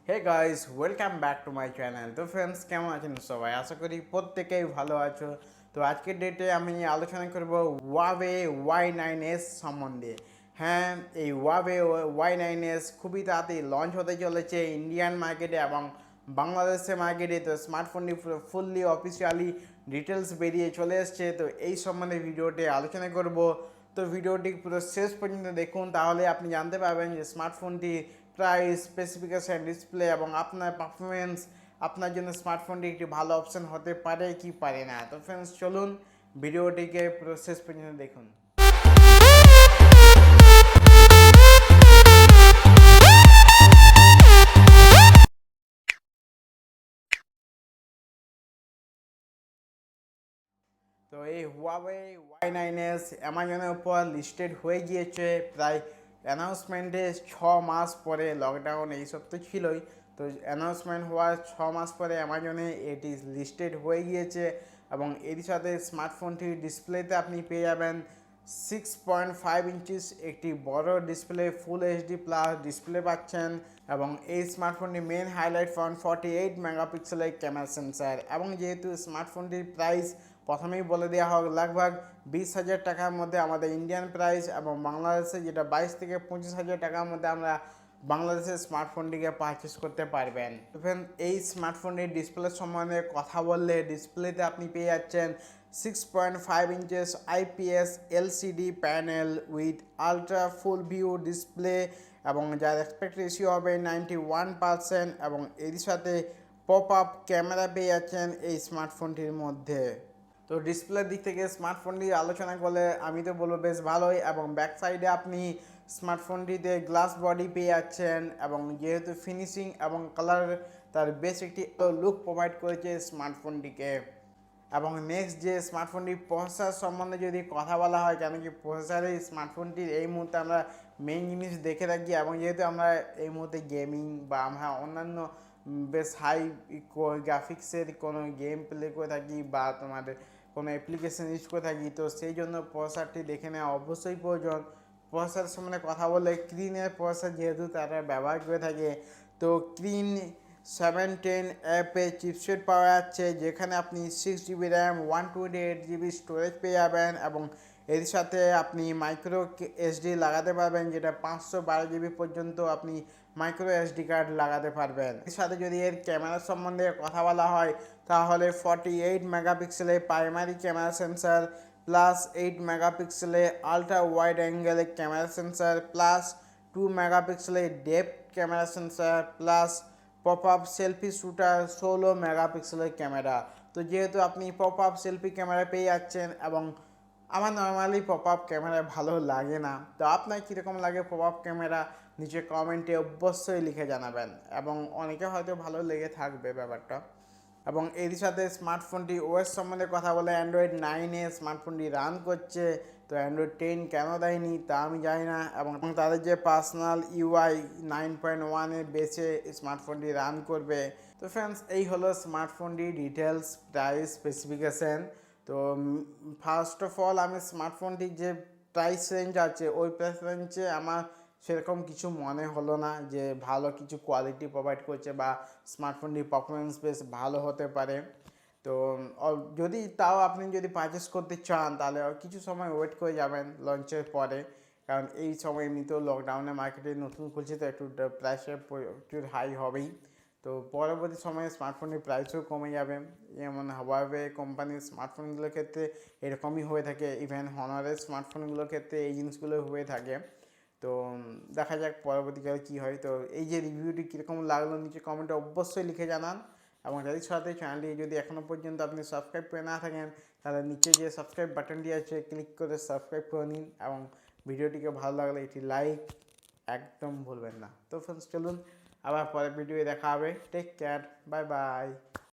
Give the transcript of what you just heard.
Hey guys, welcome back to my channel. তো friends, কেমন আছেন সবাই? আশা করি প্রত্যেকেই ভালো আছো। তো আজকের ডেটে আমি আলোচনা করব ওয়াওয়ে Y9s সম্বন্ধে। হ্যাঁ, এই ওয়াওয়ে Y9s খুবই তাড়াতাড়ি লঞ্চ হতে চলেছে ইন্ডিয়ান মার্কেটে এবং বাংলাদেশের মার্কেটে। তো স্মার্টফোনটি ফুললি অফিসিয়ালি ডিটেলস বেরিয়ে চলে এসছে। তো এই সম্বন্ধে ভিডিওটি আলোচনা করব। তো ভিডিওটি পুরো শেষ পর্যন্ত দেখুন, তাহলে আপনি জানতে পারবেন যে স্মার্টফোনটি প্রাইস, স্পেসিফিকেশন, ডিসপ্লে এবং আপনার পারফরমেন্স আপনার জন্য স্মার্টফোনটি একটি ভালো অপশন হতে পারে কি পারে না। তো ফ্রেন্ডস, চলুন ভিডিওটিকে পুরো শেষ পর্যন্ত দেখুন। তো এই হুয়াওয়ে Y9s অ্যামাজনের উপর লিস্টেড হয়ে গিয়েছে প্রায় অ্যানাউন্সমেন্টে 6 মাস পরে। লকডাউন এইসব তো ছিলই, তো অ্যানাউন্সমেন্ট হওয়ার 6 মাস পরে অ্যামাজনে এটি লিস্টেড হয়ে গিয়েছে। এবং এর সাথে স্মার্টফোনটির ডিসপ্লেতে আপনি পেয়ে যাবেন 6.5 ইঞ্চিস একটি বড় display, full HD plus display পাচ্ছেন। এবং এই স্মার্টফোনটি মেন হাইলাইট ফ্রন্ট 48 মেগাপিক্সেলের ক্যামেরা সেন্সার। এবং যেহেতু স্মার্টফোনটির প্রাইস প্রথমেই বলে দেওয়া হোক, লাগভাগ 20,000 টাকার মধ্যে আমাদের ইন্ডিয়ান প্রাইস, এবং বাংলাদেশে যেটা 22 থেকে 25,000 টাকার মধ্যে আমরা বাংলাদেশের স্মার্টফোনটিকে পারচেস করতে পারবেন। ইভেন এই স্মার্টফোনের ডিসপ্লে সম্বন্ধে কথা বললে, ডিসপ্লেতে আপনি পেয়ে যাচ্ছেন 6.5 inches IPS LCD panel with ultra full view display, এবং যার অ্যাসপেক্ট রেশিও হবে 91%। এবং এর সাথে পপ আপ ক্যামেরা পেয়ে যাচ্ছেন এই স্মার্টফোনটির মধ্যে। তো ডিসপ্লের দিক থেকে স্মার্টফোনটি আলোচনা করলে আমি তো বলবো বেশ ভালোই। এবং ব্যাক সাইডে আপনি স্মার্টফোনটিতে গ্লাস বডি পেয়ে যাচ্ছেন, এবং যেহেতু ফিনিশিং এবং কালার তার বেশ একটি লুক প্রোভাইড করেছে স্মার্টফোনটিকে। এবং নেক্সট যে স্মার্টফোনটির প্রসেসর সম্বন্ধে যদি কথা বলা হয়, কেন কি প্রসেসরে স্মার্টফোনটির এই মুহূর্তে আমরা মেইন জিনিস দেখে থাকি। এবং যেহেতু আমরা এই মুহূর্তে গেমিং বা আমরা অন্যান্য বেশ হাই গ্রাফিক্সের কোনো গেম প্লে করে থাকি বা তোমাদের কোনো অ্যাপ্লিকেশন ইউজ করে থাকি, তো সেই জন্য প্রসেসরটি দেখে নেওয়া অবশ্যই প্রয়োজন। প্রসেসর সম্বন্ধে কথা বলে, ক্রিনের প্রসেসর যেহেতু তারা ব্যবহার করে থাকে, তো ক্রিন 710 অ্যাপে চিপসেট পাওয়া যাচ্ছে, যেখানে আপনি 6 GB র্যাম, 128 GB স্টোরেজ পেয়ে যাবেন। এবং এর সাথে আপনি মাইক্রো SD লাগাতে পারবেন, যেটা 512 GB পর্যন্ত আপনি মাইক্রো SD কার্ড লাগাতে পারবেন। এর সাথে যদি এর ক্যামেরা সম্বন্ধে কথা বলা হয়, তাহলে 48 মেগাপিক্সেলের প্রাইমারি ক্যামেরা সেন্সার প্লাস 8 মেগাপিক্সেলের আলট্রা ওয়াইড অ্যাঙ্গেলের ক্যামেরা সেন্সার প্লাস 2 মেগাপিক্সেলের depth camera sensor plus pop up selfie shooter 16 মেগাপিক্সেলের ক্যামেরা। তো যেহেতু আপনি পপ আপ সেলফি ক্যামেরা পেয়ে যাচ্ছেন, এবং আমার নর্মালি পপ আপ ক্যামেরা ভালো লাগে না, তো আপনার কীরকম লাগে পপ আপ ক্যামেরা নিচে কমেন্টে অবশ্যই লিখে জানাবেন। এবং অনেকে হয়তো ভালো লেগে থাকবে ব্যাপারটা। এবং এর সাথে স্মার্টফোনটি ওএস সম্বন্ধে কথা বলে, অ্যান্ড্রয়েড 9-এ স্মার্টফোনটি রান করছে। তো অ্যান্ড্রয়েড 10 কেন দেয়নি তা আমি জানি না। এবং তাদের যে পার্সোনাল UI 9.1-এ বেসে স্মার্টফোনটি রান করবে। তো ফ্রেন্ডস, এই হলো স্মার্টফোনটি ডিটেলস, প্রাইস, স্পেসিফিকেশান। তো ফার্স্ট অফ অল আমি স্মার্টফোনটির যে প্রাইস রেঞ্জ আছে, ওই প্রাইস রেঞ্জে আমার সেরকম কিছু মনে হলো না যে ভালো কিছু কোয়ালিটি প্রোভাইড করছে বা স্মার্টফোনটির পারফরমেন্স বেশ ভালো হতে পারে। তো যদি তাও আপনি যদি পারচেস করতে চান, তাহলে কিছু সময় ওয়েট করে যাবেন লঞ্চের পরে, কারণ এই সময় এমনিতেও লকডাউনে মার্কেটে নতুন খুলছে, তো একটু প্রাইসের একটু হাই হবেই। তো পরবর্তী সময়ে স্মার্টফোনের প্রাইসও কমে যাবে। যেমন হাওয়াওয়ে কোম্পানির স্মার্টফোনগুলোর ক্ষেত্রে এরকমই হয়ে থাকে, ইভেন হনারের স্মার্টফোনগুলোর ক্ষেত্রে এই জিনিসগুলো হয়ে থাকে। তো দেখা যাক পরবর্তীকালে কী হয়। তো এই যে রিভিউটি কীরকম লাগলো নিচে কমেন্টে অবশ্যই লিখে জানান। এবং তাদের সাথে চ্যানেলটি যদি এখনও পর্যন্ত আপনি সাবস্ক্রাইব করে না থাকেন, তাহলে নিচে যে সাবস্ক্রাইব বাটনটি আছে ক্লিক করে সাবস্ক্রাইব করে নিন। এবং ভিডিওটিকে ভালো লাগলে এটি লাইক একদম ভুলবেন না। তো ফ্রেন্ডস, চলুন আবার পরের ভিডিওয়ে দেখা হবে। Take care, bye by.